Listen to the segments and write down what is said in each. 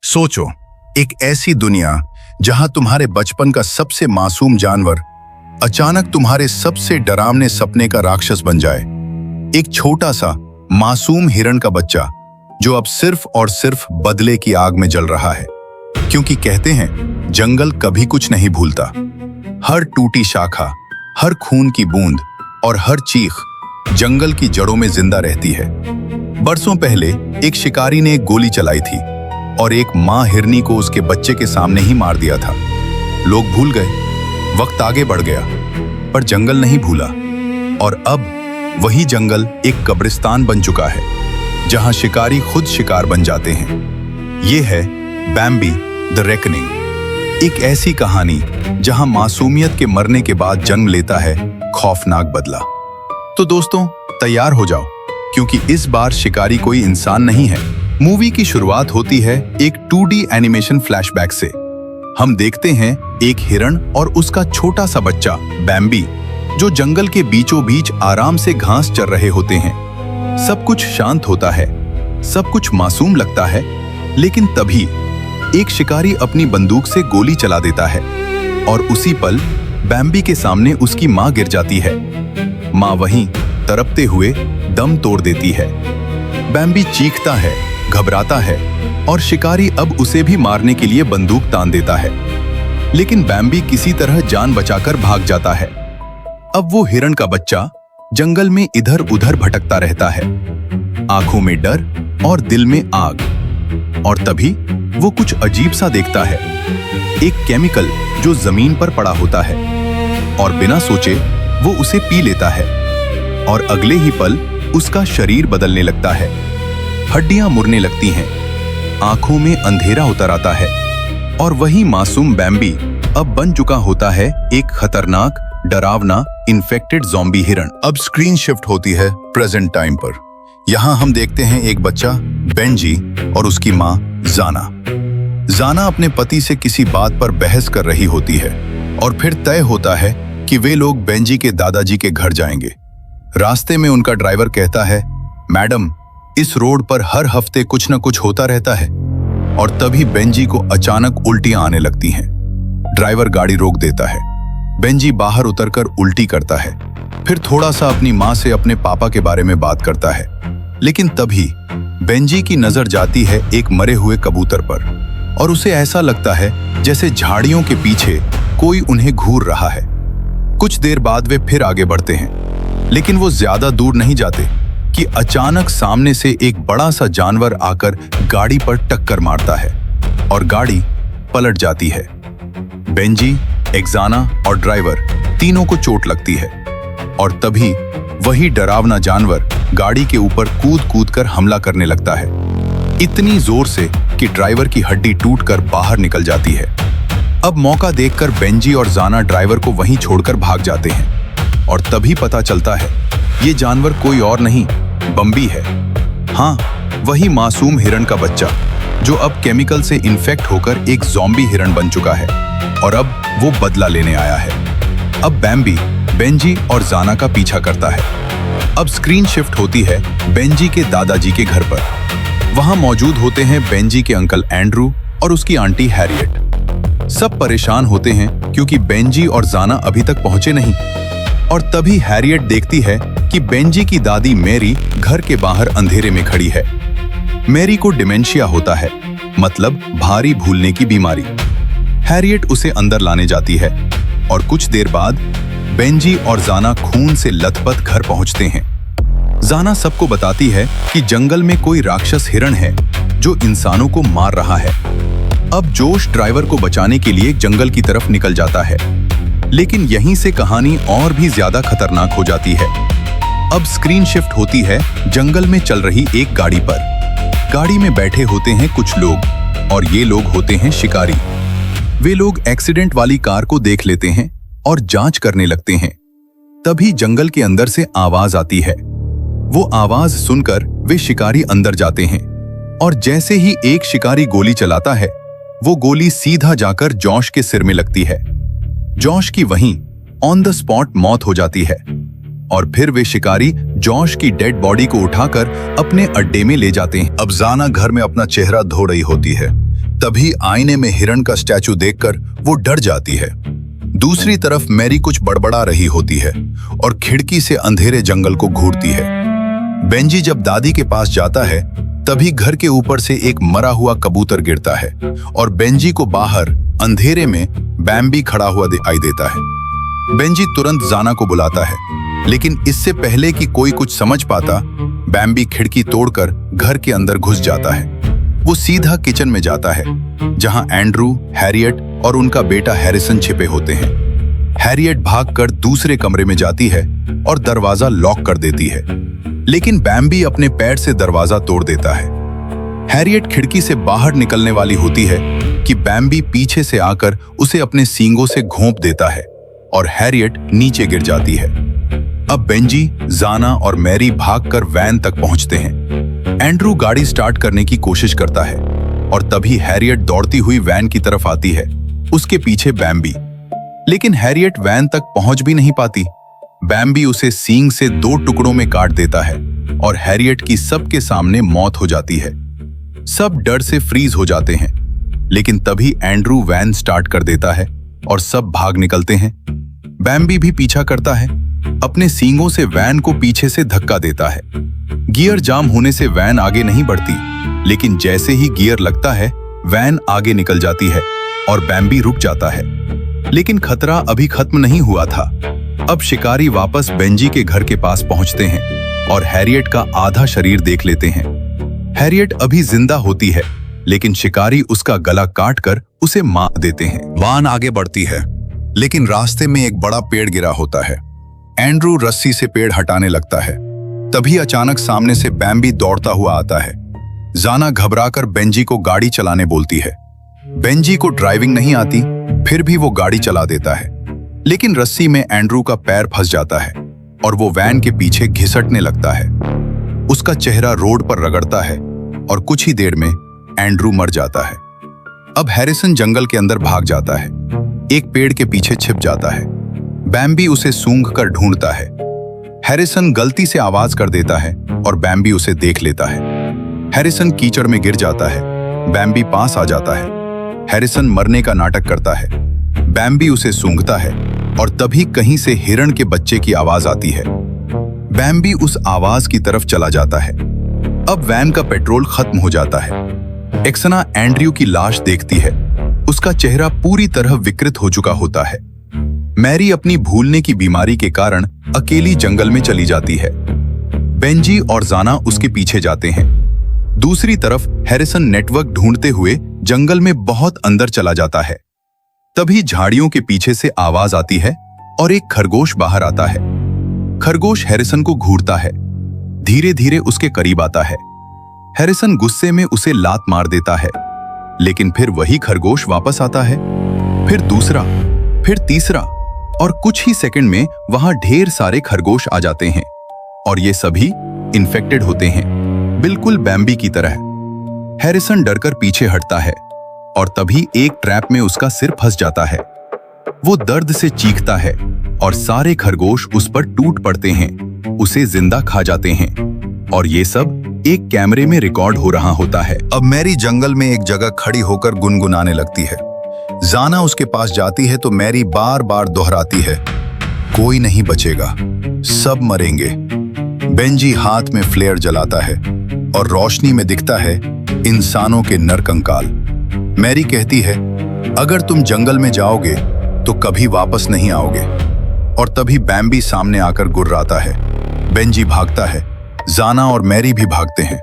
सोचो, एक ऐसी दुनिया जहां तुम्हारे बचपन का सबसे मासूम जानवर अचानक तुम्हारे सबसे डरावने सपने का राक्षस बन जाए। एक छोटा सा मासूम हिरण का बच्चा जो अब सिर्फ और सिर्फ बदले की आग में जल रहा है, क्योंकि कहते हैं जंगल कभी कुछ नहीं भूलता। हर टूटी शाखा, हर खून की बूंद और हर चीख जंगल की जड़ों में जिंदा रहती है। बरसों पहले एक शिकारी ने एक गोली चलाई थी और एक मां हिरनी को उसके बच्चे के सामने ही मार दिया था। लोग भूल गए, वक्त आगे बढ़ गया, पर जंगल नहीं भूला। और अब वही जंगल एक कब्रिस्तान बन चुका है, जहां शिकारी खुद शिकार बन जाते हैं। ये है बैम्बी द रेकनिंग, एक ऐसी कहानी जहां मासूमियत के मरने के बाद जन्म लेता है खौफनाक बदला। तो दोस्तों, तैयार हो जाओ, क्योंकि इस बार शिकारी कोई इंसान नहीं है। मूवी की शुरुआत होती है एक 2D एनिमेशन फ्लैशबैक से। हम देखते हैं एक हिरण और उसका छोटा सा बच्चा बैम्बी, जो जंगल के बीचों बीच आराम से घास चर रहे होते हैं। सब कुछ शांत होता है, सब कुछ मासूम लगता है, लेकिन तभी एक शिकारी अपनी बंदूक से गोली चला देता है और उसी पल बैम्बी के सामने उसकी मां गिर जाती है। मां वहीं तड़पते हुए दम तोड़ देती है। बैम्बी चीखता है, घबराता है और शिकारी अब उसे भी मारने के लिए बंदूक तान देता है, लेकिन बैम्बी किसी तरह जान बचाकर भाग जाता है। अब वो हिरण का बच्चा जंगल में इधर उधर भटकता रहता है, आंखों में डर और दिल में आग। और तभी वो कुछ अजीब सा देखता है, एक केमिकल जो जमीन पर पड़ा होता है, और बिना सोचे वो उसे पी लेता है। और अगले ही पल उसका शरीर बदलने लगता है, हड्डियां मुड़ने लगती हैं, आंखों में अंधेरा उतर आता है, और वही मासूम बैम्बी अब बन चुका होता है एक खतरनाक, डरावना, इन्फेक्टेड ज़ॉम्बी हिरण। अब स्क्रीन शिफ्ट होती है प्रेजेंट टाइम पर। यहाँ हम देखते हैं एक बच्चा बेंजी और उसकी माँ जाना। जाना अपने पति से किसी बात पर बहस कर रही होती है और फिर तय होता है कि वे लोग बेंजी के दादाजी के घर जाएंगे। रास्ते में उनका ड्राइवर कहता है, मैडम, इस रोड पर हर हफ्ते कुछ न कुछ होता रहता है। और तभी बेंजी को अचानक उल्टियां आने लगती हैं। ड्राइवर गाड़ी रोक देता है। बेंजी बाहर उतरकर उल्टी करता है, फिर थोड़ा सा अपनी मां से अपने पापा के बारे में बात करता है। लेकिन तभी बेंजी की नजर जाती है एक मरे हुए कबूतर पर, और उसे ऐसा लगता है जैसे झाड़ियों के पीछे कोई उन्हें घूर रहा है। कुछ देर बाद वे फिर आगे बढ़ते हैं, लेकिन वो ज्यादा दूर नहीं जाते कि अचानक सामने से एक बड़ा सा जानवर आकर गाड़ी पर टक्कर मारता है और गाड़ी पलट जाती है। बेंजी, एक्जाना और ड्राइवर तीनों को चोट लगती है, और तभी वही डरावना जानवर गाड़ी के ऊपर कूद कूद कर हमला करने लगता है, इतनी जोर से कि ड्राइवर की हड्डी टूटकर बाहर निकल जाती है। अब मौका देखकर बेंजी और जाना ड्राइवर को वहीं छोड़कर भाग जाते हैं, और तभी पता चलता है ये जानवर कोई और नहीं, बम्बी है। हाँ, वही मासूम हिरण का बच्चा जो अब केमिकल से इन्फेक्ट होकर एक ज़ॉम्बी हिरण बन चुका है, और अब वो बदला लेने आया है। अब बैम्बी बेंजी और जाना का पीछा करता है। अब स्क्रीन शिफ्ट होती है बेंजी के दादाजी के घर पर। वहां मौजूद होते हैं बेंजी के अंकल एंड्रू और उसकी आंटी हैरियट। सब परेशान होते हैं क्योंकि बेंजी और जाना अभी तक पहुंचे नहीं। और तभी हैरियट देखती है कि बेंजी की दादी मैरी घर के बाहर अंधेरे में खड़ी है। मैरी को डिमेंशिया होता है, मतलब भारी भूलने की बीमारी। हैरियट उसे अंदर लाने जाती है, और कुछ देर बाद बेंजी और जाना खून से लथपथ घर पहुंचते हैं। जाना सबको बताती है कि जंगल में कोई राक्षस हिरण है जो इंसानों को मार रहा है। अब जोश ड्राइवर को बचाने के लिए जंगल की तरफ निकल जाता है, लेकिन यहीं से कहानी और भी ज्यादा खतरनाक हो जाती है। अब स्क्रीन शिफ्ट होती है जंगल में चल रही एक गाड़ी पर। गाड़ी में बैठे होते हैं कुछ लोग, और ये लोग होते हैं शिकारी। वे लोग एक्सीडेंट वाली कार को देख लेते हैं और जांच करने लगते हैं। तभी जंगल के अंदर से आवाज आती है। वो आवाज सुनकर वे शिकारी अंदर जाते हैं, और जैसे ही एक शिकारी गोली चलाता है, वो गोली सीधा जाकर जॉश के सिर में लगती है। जॉश की वहीं ऑन द स्पॉट मौत हो जाती है, और फिर वे शिकारी जॉश की डेड बॉडी को उठाकर अपने अड्डे में ले जाते हैं। अब जाना घर में अपना चेहरा धो रही होती है तभी आईने में हिरण का स्टैचू देखकर वो डर जाती है। दूसरी तरफ मैरी कुछ बड़बड़ा रही होती है और खिड़की से अंधेरे जंगल को घूरती है। बेंजी जब दादी के पास जाता है तभी घर के ऊपर से एक मरा हुआ कबूतर गिरता है और बेंजी को बाहर अंधेरे में बैम्बी खड़ा हुआ दिखाई देता है। बेंजी तुरंत जाना को बुलाता है, लेकिन इससे पहले कि कोई कुछ समझ पाता, बैम्बी खिड़की तोड़कर घर के अंदर घुस जाता है। वो सीधा किचन में जाता है जहां एंड्रू, हैरियट और उनका बेटा हैरिसन छिपे होते हैं। हैरियट भागकर दूसरे कमरे में जाती है और दरवाजा लॉक कर देती है, लेकिन बैम्बी अपने पैर से दरवाजा तोड़ देता है। हैरियट खिड़की से बाहर निकलने वाली होती है कि बैम्बी पीछे से आकर उसे अपने सींगों से घोंप देता है और हैरियट नीचे गिर जाती है। अब बेंजी, जाना और मैरी भागकर वैन तक पहुंचते हैं। एंड्रू गाड़ी स्टार्ट करने की कोशिश करता है और तभी हैरियट दौड़ती हुई वैन की तरफ आती है, उसके पीछे बैम्बी। लेकिन हैरियट वैन तक पहुंच भी नहीं पाती। बैम्बी उसे सींग से 2 टुकड़ों में काट देता है और हैरियट की सबके सामने मौत हो जाती है। सब डर से फ्रीज हो जाते हैं, लेकिन तभी एंड्रू वैन स्टार्ट कर देता है और सब भाग निकलते हैं। बैम्बी भी पीछा करता है, अपने सींगों से वैन को पीछे से धक्का देता है। गियर जाम होने से वैन आगे नहीं बढ़ती, लेकिन जैसे ही गियर लगता है वैन आगे निकल जाती है और बैम्बी रुक जाता है। लेकिन खतरा अभी खत्म नहीं हुआ था। अब शिकारी वापस बेंजी के घर के पास पहुंचते हैं और हैरियट का आधा शरीर देख लेते हैं। हैरियट अभी जिंदा होती है, लेकिन शिकारी उसका गला काटकर उसे मार देते हैं। वैन आगे बढ़ती है, लेकिन रास्ते में एक बड़ा पेड़ गिरा होता है। एंड्रू रस्सी से पेड़ हटाने लगता है, तभी अचानक सामने से बैम्बी दौड़ता हुआ आता है। जाना घबराकर बेंजी को गाड़ी चलाने बोलती है। बेंजी को ड्राइविंग नहीं आती, फिर भी वो गाड़ी चला देता है, लेकिन रस्सी में एंड्रू का पैर फंस जाता है और वो वैन के पीछे घिसटने लगता है। उसका चेहरा रोड पर रगड़ता है और कुछ ही देर में एंड्रू मर जाता है। अब हैरिसन जंगल के अंदर भाग जाता है, एक पेड़ के पीछे छिप जाता है। बैम्बी उसे सूंघ कर ढूंढता है। हैरिसन गलती से आवाज कर देता है और बैम्बी उसे देख लेता है। हैरिसन कीचड़ में गिर जाता है, बैम्बी पास आ जाता है। हैरिसन मरने का नाटक करता है। बैम्बी उसे सूंघता है और तभी कहीं से हिरण के बच्चे की आवाज आती है। बैम्बी उस आवाज की तरफ चला जाता है। अब वैन का पेट्रोल खत्म हो जाता है। एक्सना एंड्रयू की लाश देखती है, उसका चेहरा पूरी तरह विकृत हो चुका होता है। मैरी अपनी भूलने की बीमारी के कारण अकेली जंगल में चली जाती है। बेंजी और जाना उसके पीछे जाते हैं। दूसरी तरफ हैरिसन नेटवर्क ढूंढते हुए जंगल में बहुत अंदर चला जाता है। तभी झाड़ियों के पीछे से आवाज आती है और एक खरगोश बाहर आता है। खरगोश हैरिसन को घूरता है, धीरे धीरे उसके करीब आता है। हैरिसन गुस्से में उसे लात मार देता है, लेकिन फिर वही खरगोश वापस आता है। फिर दूसरा, फिर तीसरा, और कुछ ही सेकंड में वहां ढेर सारे खरगोश आ जाते हैं और ये सभी इन्फेक्टेड होते हैं, बिल्कुल बैम्बी की तरह। हैरिसन डरकर पीछे हटता है और तभी एक ट्रैप में उसका सिर फंस जाता है। वो दर्द से चीखता है और सारे खरगोश उस पर टूट पड़ते हैं, उसे जिंदा खा जाते हैं और ये सब एक कैमरे में रिकॉर्ड हो रहा होता है। अब मैरी जंगल में एक जगह खड़ी होकर गुनगुनाने लगती है। जाना उसके पास जाती है तो मैरी बार बार दोहराती है, कोई नहीं बचेगा, सब मरेंगे। बेंजी हाथ में फ्लेयर जलाता है और रोशनी में दिखता है इंसानों के नरकंकाल। मैरी कहती है, अगर तुम जंगल में जाओगे तो कभी वापस नहीं आओगे। और तभी बैम्बी सामने आकर गुर्राता है। बेंजी भागता है, जाना और मैरी भी भागते हैं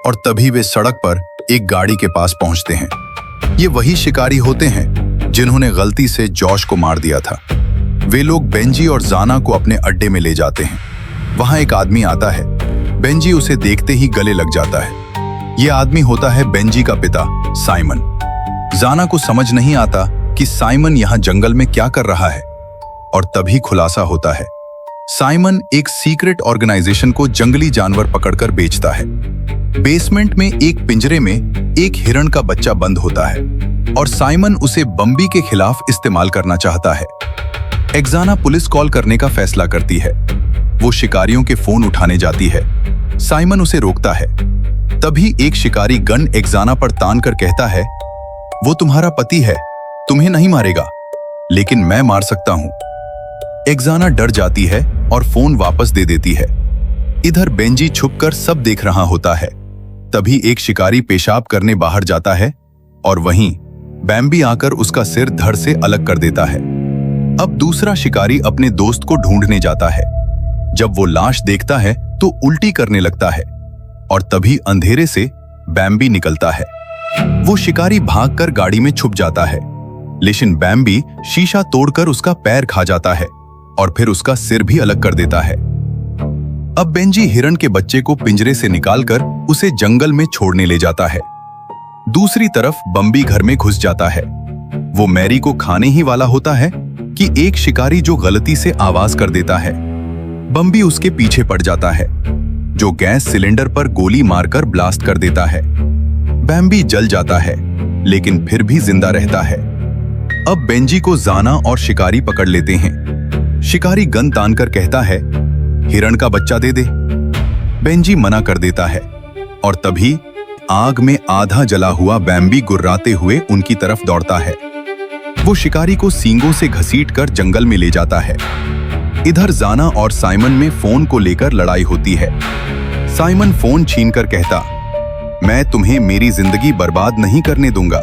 और तभी वे सड़क पर एक गाड़ी के पास पहुंचते हैं। ये वही शिकारी होते हैं जिन्होंने गलती से जॉश को मार दिया था। वे लोग बेंजी और जाना को अपने अड्डे में ले जाते हैं। वहां एक आदमी आता है। बेंजी उसे देखते ही गले लग जाता है। ये आदमी होता है बेंजी का पिता साइमन। जाना को समझ नहीं आता कि साइमन यहाँ जंगल में क्या कर रहा है और तभी खुलासा होता है। साइमन एक सीक्रेट ऑर्गेनाइजेशन को जंगली जानवर पकड़कर बेचता है। बेसमेंट में एक पिंजरे में एक हिरण का बच्चा बंद होता है और साइमन उसे बम्बी के खिलाफ इस्तेमाल करना चाहता है। एक्साना पुलिस कॉल करने का फैसला करती है। वो शिकारियों के फोन उठाने जाती है। साइमन उसे रोकता है। तभी एक शिकारी गन एक्साना पर तान कर कहता है, वो तुम्हारा पति है, तुम्हें नहीं मारेगा, लेकिन मैं मार सकता हूं। एक्साना डर जाती है और फोन वापस दे देती है। इधर बेंजी छुपकर सब देख रहा होता है। तभी एक शिकारी पेशाब करने बाहर जाता है और वहीं बैम्बी आकर उसका सिर धड़ से अलग कर देता है। अब दूसरा शिकारी अपने दोस्त को ढूंढने जाता है। जब वो लाश देखता है तो उल्टी करने लगता है और तभी अंधेरे से बैम्बी निकलता है। वो शिकारी भागकर गाड़ी में छुप जाता है, लेकिन बैम्बी शीशा तोड़कर उसका पैर खा जाता है और फिर उसका सिर भी अलग कर देता है। अब बेंजी हिरण के बच्चे को पिंजरे से निकालकर उसे जंगल में छोड़ने ले जाता है। दूसरी तरफ बम्बी घर में घुस जाता है। वो मैरी को खाने ही वाला होता है कि एक शिकारी जो गलती से आवाज कर देता है। बम्बी उसके पीछे पड़ जाता है, जो गैस सिलेंडर पर गोली मारकर ब्लास्ट कर देता है। बैम्बी जल जाता है, लेकिन फिर भी जिंदा रहता है। अब बेंजी को जाना और शिकारी पकड़ लेते हैं। शिकारी गन तानकर कहता है, हिरण का बच्चा दे दे। बेंजी मना कर देता है और तभी आग में आधा जला हुआ बैम्बी गुर्राते हुए उनकी तरफ दौड़ता है। वो शिकारी को सींगों से घसीटकर जंगल में ले जाता है। इधर जाना और साइमन में फोन को लेकर लड़ाई होती है। साइमन फोन छीनकर कहता, मैं तुम्हें मेरी जिंदगी बर्बाद नहीं करने दूंगा,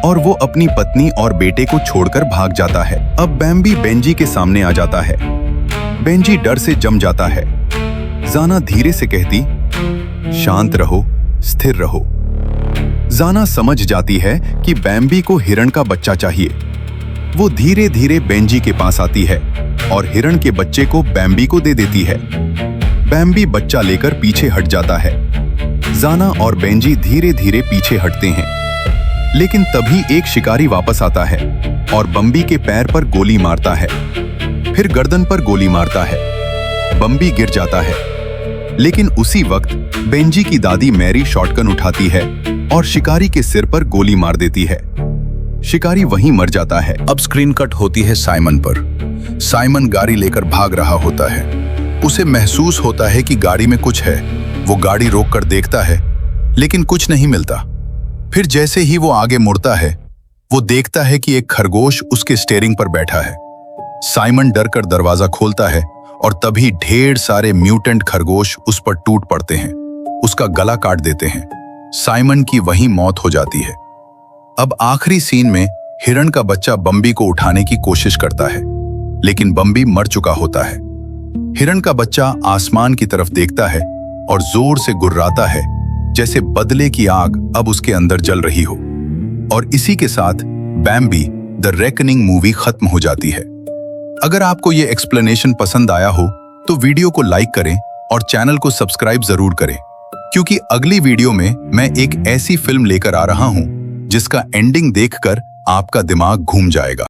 और वो अपनी पत्नी और बेटे को छोड़कर भाग जाता है। अब बैम्बी बेंजी के सामने आ जाता है। बेंजी डर से जम जाता है। जाना धीरे से कहती, शांत रहो, स्थिर रहो। जाना समझ जाती है कि बैम्बी को हिरण का बच्चा चाहिए। वो धीरे धीरे बेंजी के पास आती है और हिरण के बच्चे को बैम्बी को दे देती है। बैम्बी बच्चा लेकर पीछे हट जाता है। जाना और बेंजी धीरे धीरे पीछे हटते हैं, लेकिन तभी एक शिकारी वापस आता है और बम्बी के पैर पर गोली मारता है, फिर गर्दन पर गोली मारता है। बम्बी गिर जाता है, लेकिन उसी वक्त बेंजी की दादी मैरी शॉटगन उठाती है और शिकारी के सिर पर गोली मार देती है। शिकारी वहीं मर जाता है। अब स्क्रीन कट होती है साइमन पर। साइमन गाड़ी लेकर भाग रहा होता है। उसे महसूस होता है कि गाड़ी में कुछ है। वो गाड़ी रोककर देखता है, लेकिन कुछ नहीं मिलता। फिर जैसे ही वो आगे मुड़ता है, वो देखता है कि एक खरगोश उसके स्टीयरिंग पर बैठा है। साइमन डरकर दरवाजा खोलता है और तभी ढेर सारे म्यूटेंट खरगोश उस पर टूट पड़ते हैं, उसका गला काट देते हैं। साइमन की वहीं मौत हो जाती है। अब आखिरी सीन में हिरण का बच्चा बम्बी को उठाने की कोशिश करता है, लेकिन बम्बी मर चुका होता है। हिरण का बच्चा आसमान की तरफ देखता है और जोर से गुर्राता है, जैसे बदले की आग अब उसके अंदर जल रही हो। और इसी के साथ बैम्बी द रेकनिंग मूवी खत्म हो जाती है। अगर आपको ये एक्सप्लेनेशन पसंद आया हो तो वीडियो को लाइक करें और चैनल को सब्सक्राइब जरूर करें, क्योंकि अगली वीडियो में मैं एक ऐसी फिल्म लेकर आ रहा हूं जिसका एंडिंग देखकर आपका दिमाग घूम जाएगा।